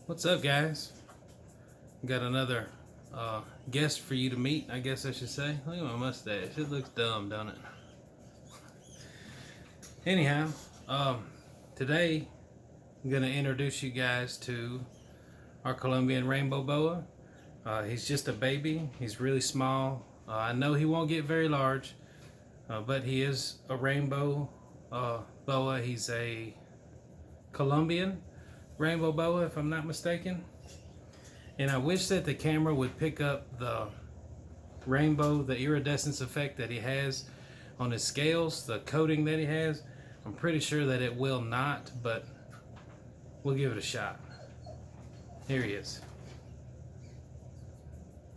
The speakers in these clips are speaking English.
What's up, guys? Got another guest for you to meet, I guess I should say. Look at my mustache. It looks dumb, don't it? Anyhow, today I'm going to introduce you guys to our Colombian Rainbow Boa. He's just a baby. He's really small. I know he won't get very large, but he is a rainbow boa. He's a Colombian Rainbow Boa, if I'm not mistaken. And I wish that the camera would pick up the rainbow, the iridescence effect that he has on his scales, the coating that he has. I'm pretty sure that it will not, but we'll give it a shot. Here he is.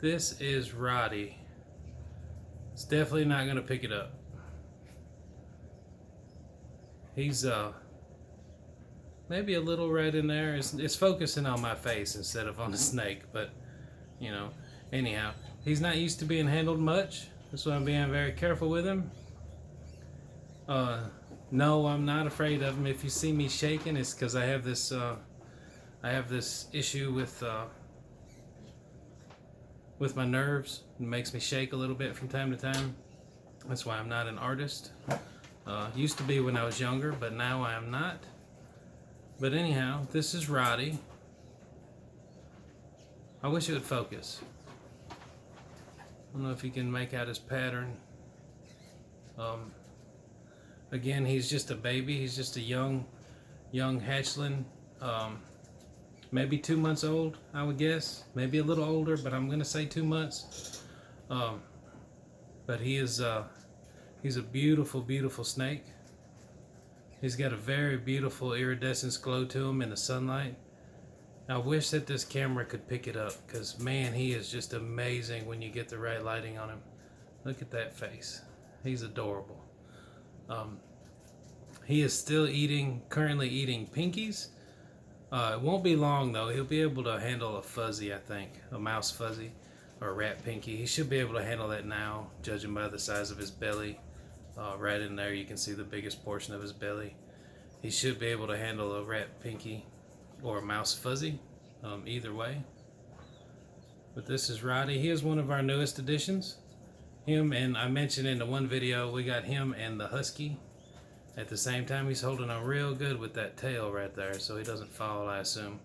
This is Roddy. It's definitely not going to pick it up. He's maybe a little right in there. It's focusing on my face instead of on the snake, but you know, anyhow, he's not used to being handled much. That's why I'm being very careful with him. No, I'm not afraid of him. If you see me shaking, it's because I have this issue with my nerves. It makes me shake a little bit from time to time. That's why I'm not an artist. Used to be when I was younger, but now I am not. But anyhow, this is Roddy. I wish it would focus. I don't know if you can make out his pattern. Again, he's just a baby. He's just a young hatchling. Maybe 2 months old, I would guess. Maybe a little older, but I'm gonna say 2 months. But he's a beautiful, beautiful snake. He's got a very beautiful iridescence glow to him in the sunlight. I wish that this camera could pick it up, because man, he is just amazing when you get the right lighting on him. Look at that face. He's adorable. He is still currently eating pinkies. It won't be long though. He'll be able to handle a fuzzy, I think, a mouse fuzzy or a rat pinky. He should be able to handle that now, judging by the size of his belly. Right in there you can see the biggest portion of his belly. He should be able to handle a rat pinky or a mouse fuzzy, either way. But this is Roddy. He is one of our newest additions. Him, and I mentioned in the one video, we got him and the husky at the same time. He's holding on real good with that tail right there, so he doesn't fall, I assume.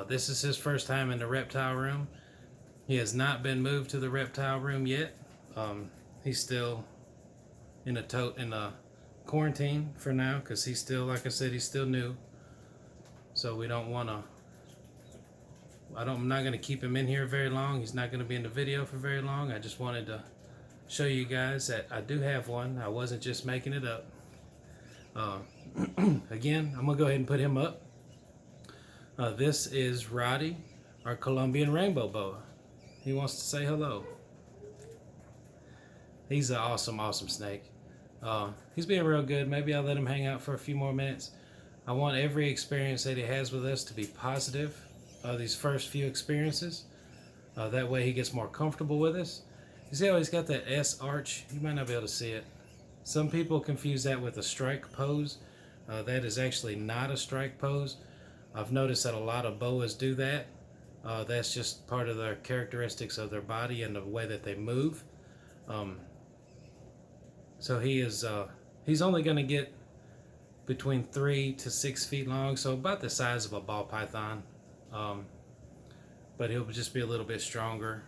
This is his first time in the reptile room. He has not been moved to the reptile room yet. He's still in a quarantine for now, because he's still, like I said, he's still new. So we don't want to, I'm not going to keep him in here very long. He's not going to be in the video for very long. I just wanted to show you guys that I do have one. I wasn't just making it up. Again, I'm going to go ahead and put him up. This is Roddy, our Colombian Rainbow Boa. He wants to say hello. He's an awesome, awesome snake. He's being real good. Maybe I'll let him hang out for a few more minutes. I want every experience that he has with us to be positive. These first few experiences. That way he gets more comfortable with us. You see how he's got that S arch? You might not be able to see it. Some people confuse that with a strike pose. That is actually not a strike pose. I've noticed that a lot of boas do that. That's just part of their characteristics of their body and the way that they move. So he's only going to get between 3 to 6 feet long, so about the size of a ball python. But he'll just be a little bit stronger.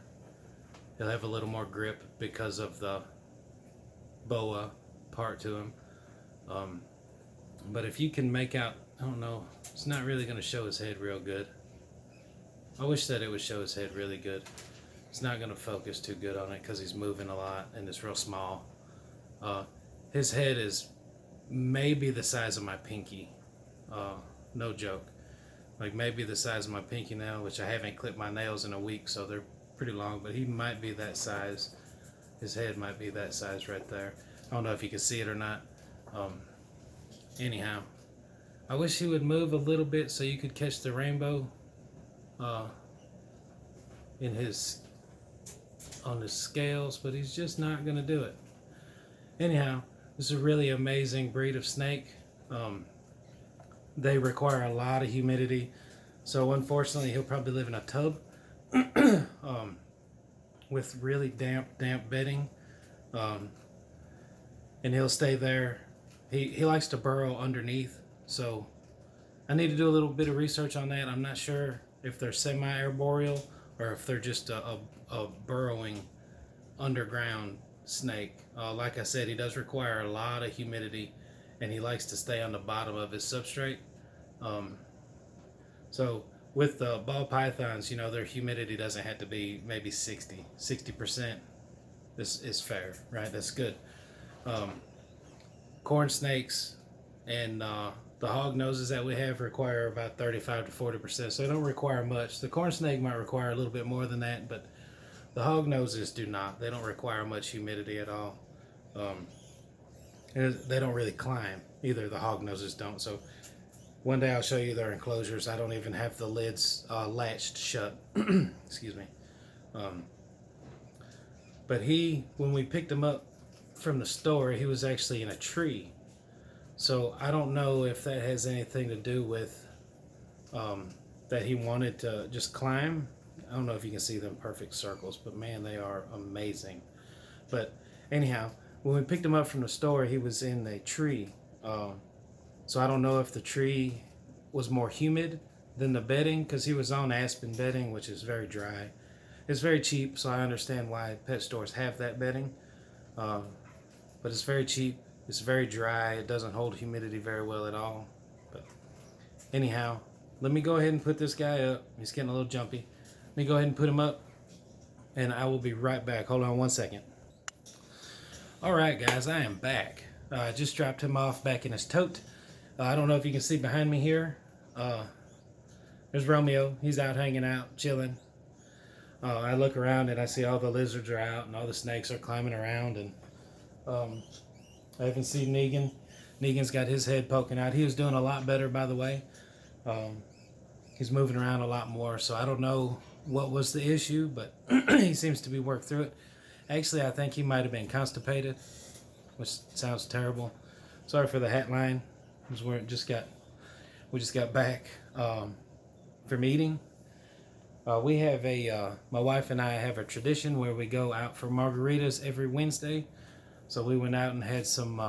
He'll have a little more grip because of the boa part to him. But if you can make out, I don't know, it's not really going to show his head real good. I wish that it would show his head really good. It's not going to focus too good on it because he's moving a lot and it's real small. His head is maybe the size of my pinky. No joke. Like maybe the size of my pinky nail, which I haven't clipped my nails in a week, so they're pretty long, but he might be that size. His head might be that size right there. I don't know if you can see it or not. Anyhow, I wish he would move a little bit so you could catch the rainbow on his scales, but he's just not going to do it. Anyhow, this is a really amazing breed of snake. They require a lot of humidity, So unfortunately, he'll probably live in a tub with really damp bedding, and he'll stay there. He likes to burrow underneath, so I need to do a little bit of research on that. I'm not sure if they're semi-arboreal or if they're just a burrowing underground snake. Like I said, he does require a lot of humidity, and he likes to stay on the bottom of his substrate. So with the ball pythons, you know, their humidity doesn't have to be maybe 60% is fair, right? That's good. Corn snakes and the hog noses that we have require about 35 to 40%, so they don't require much. The corn snake might require a little bit more than that, but the hog noses do not. They don't require much humidity at all. And they don't really climb either. The hog noses don't. So one day I'll show you their enclosures. I don't even have the lids latched shut. Excuse me. But when we picked him up from the store, he was actually in a tree. So I don't know if that has anything to do with that he wanted to just climb. I don't know if you can see them perfect circles, but man, they are amazing. But anyhow, when we picked him up from the store, he was in a tree. So I don't know if the tree was more humid than the bedding, because he was on aspen bedding, which is very dry. It's very cheap, so I understand why pet stores have that bedding. But it's very cheap. It's very dry. It doesn't hold humidity very well at all. But anyhow, let me go ahead and put this guy up. He's getting a little jumpy. Let me go ahead and put him up, and I will be right back. Hold on 1 second. All right, guys, I am back. I just dropped him off back in his tote. I don't know if you can see behind me here. There's Romeo. He's out hanging out, chilling. I look around and I see all the lizards are out and all the snakes are climbing around. And I haven't seen Negan. Negan's got his head poking out. He was doing a lot better, by the way. He's moving around a lot more, so I don't know what was the issue, but he seems to be worked through it. Actually, I think he might have been constipated, which sounds terrible. Sorry for the hat line. We just got back from eating. We have my wife and I have a tradition where we go out for margaritas every Wednesday. So we went out and had some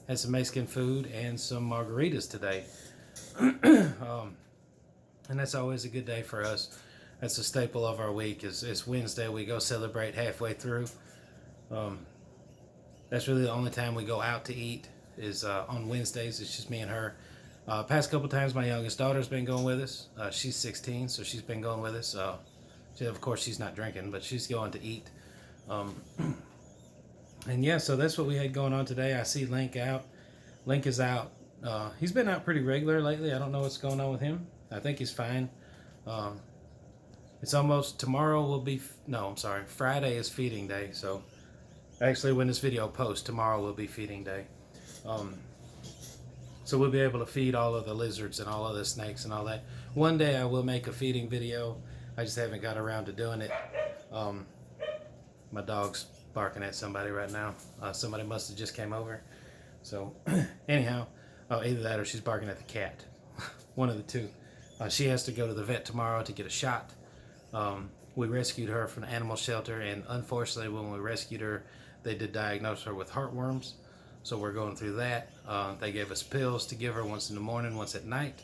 Mexican food and some margaritas today. And that's always a good day for us. That's a staple of our week. Is Wednesday. We go celebrate halfway through. That's really the only time we go out to eat is on Wednesdays. It's just me and her. Past couple times, my youngest daughter's been going with us. She's 16, so she's been going with us. Of course, she's not drinking, but she's going to eat. And yeah, so that's what we had going on today. I see Link out. Link is out. He's been out pretty regular lately. I don't know what's going on with him. I think he's fine. It's almost, tomorrow will be, no, I'm sorry, Friday is feeding day. So actually when this video posts, tomorrow will be feeding day. So we'll be able to feed all of the lizards and all of the snakes and all that. One day I will make a feeding video. I just haven't got around to doing it. My dog's barking at somebody right now. Somebody must have just came over. So anyhow, either that or she's barking at the cat. One of the two. She has to go to the vet tomorrow to get a shot. We rescued her from the animal shelter, and unfortunately when we rescued her, they did diagnose her with heartworms. So we're going through that. They gave us pills to give her, once in the morning, once at night.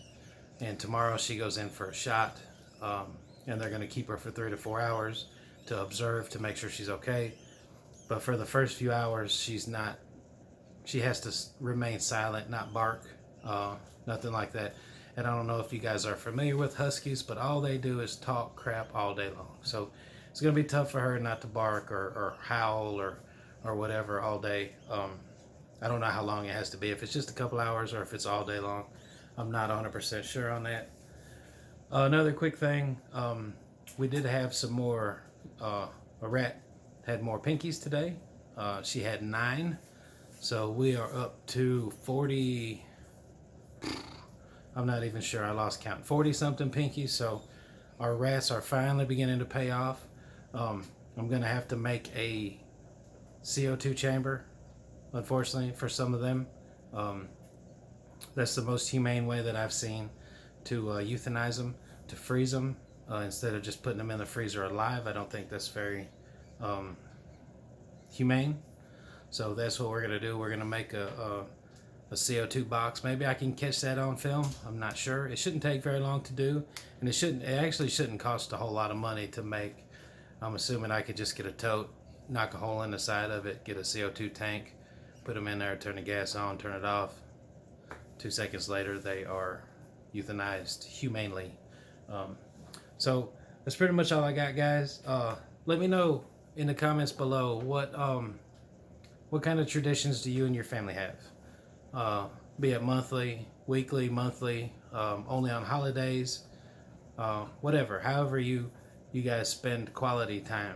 And tomorrow she goes in for a shot. And they're going to keep her for 3 to 4 hours to observe, to make sure she's okay. But for the first few hours, she has to remain silent, not bark, nothing like that. And I don't know if you guys are familiar with huskies, but all they do is talk crap all day long. So it's going to be tough for her not to bark or howl or whatever all day. I don't know how long it has to be, if it's just a couple hours or if it's all day long. I'm not 100% sure on that. Another quick thing, we did have some more, a rat had more pinkies today. She had 9. So we are up to 40, I'm not even sure, I lost count, 40 something pinkies. So our rats are finally beginning to pay off. I'm going to have to make a CO2 chamber, unfortunately, for some of them. That's the most humane way that I've seen to euthanize them, to freeze them instead of just putting them in the freezer alive. I don't think that's very humane. So that's what we're gonna do. We're gonna make a CO2 box. Maybe I can catch that on film. I'm not sure. It shouldn't take very long to do, and it actually shouldn't cost a whole lot of money to make. I'm assuming I could just get a tote, knock a hole in the side of it, get a CO2 tank, put them in there, turn the gas on, turn it off. 2 seconds later, they are euthanized humanely. So that's pretty much all I got, guys. Let me know in the comments below what kind of traditions do you and your family have? Be it monthly, weekly, monthly, only on holidays, whatever. However you guys spend quality time,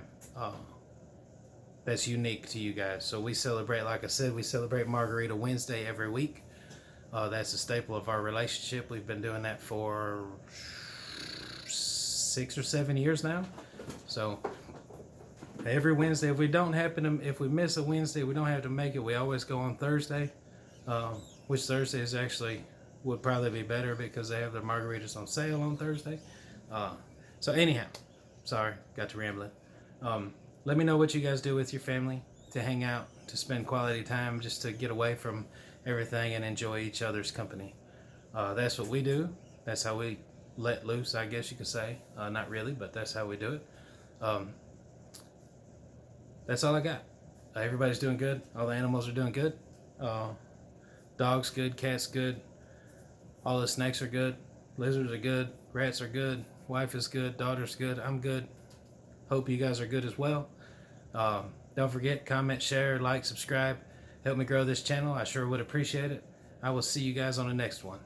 that's unique to you guys. So we celebrate, like I said, we celebrate Margarita Wednesday every week. That's a staple of our relationship. We've been doing that for 6 or 7 years now. So every Wednesday, if we miss a Wednesday, we don't have to make it. We always go on Thursday, which Thursday is actually would probably be better because they have their margaritas on sale on Thursday. So anyhow, sorry, got to rambling. Let me know what you guys do with your family to hang out, to spend quality time, just to get away from everything and enjoy each other's company. That's what we do. That's how we let loose, I guess you could say. Not really, but that's how we do it. That's all I got. Everybody's doing good. All the animals are doing good. Dogs good, cats good. All the snakes are good. Lizards are good. Rats are good. Wife is good. Daughter's good. I'm good. Hope you guys are good as well. Don't forget, comment, share, like, subscribe. Help me grow this channel. I sure would appreciate it. I will see you guys on the next one.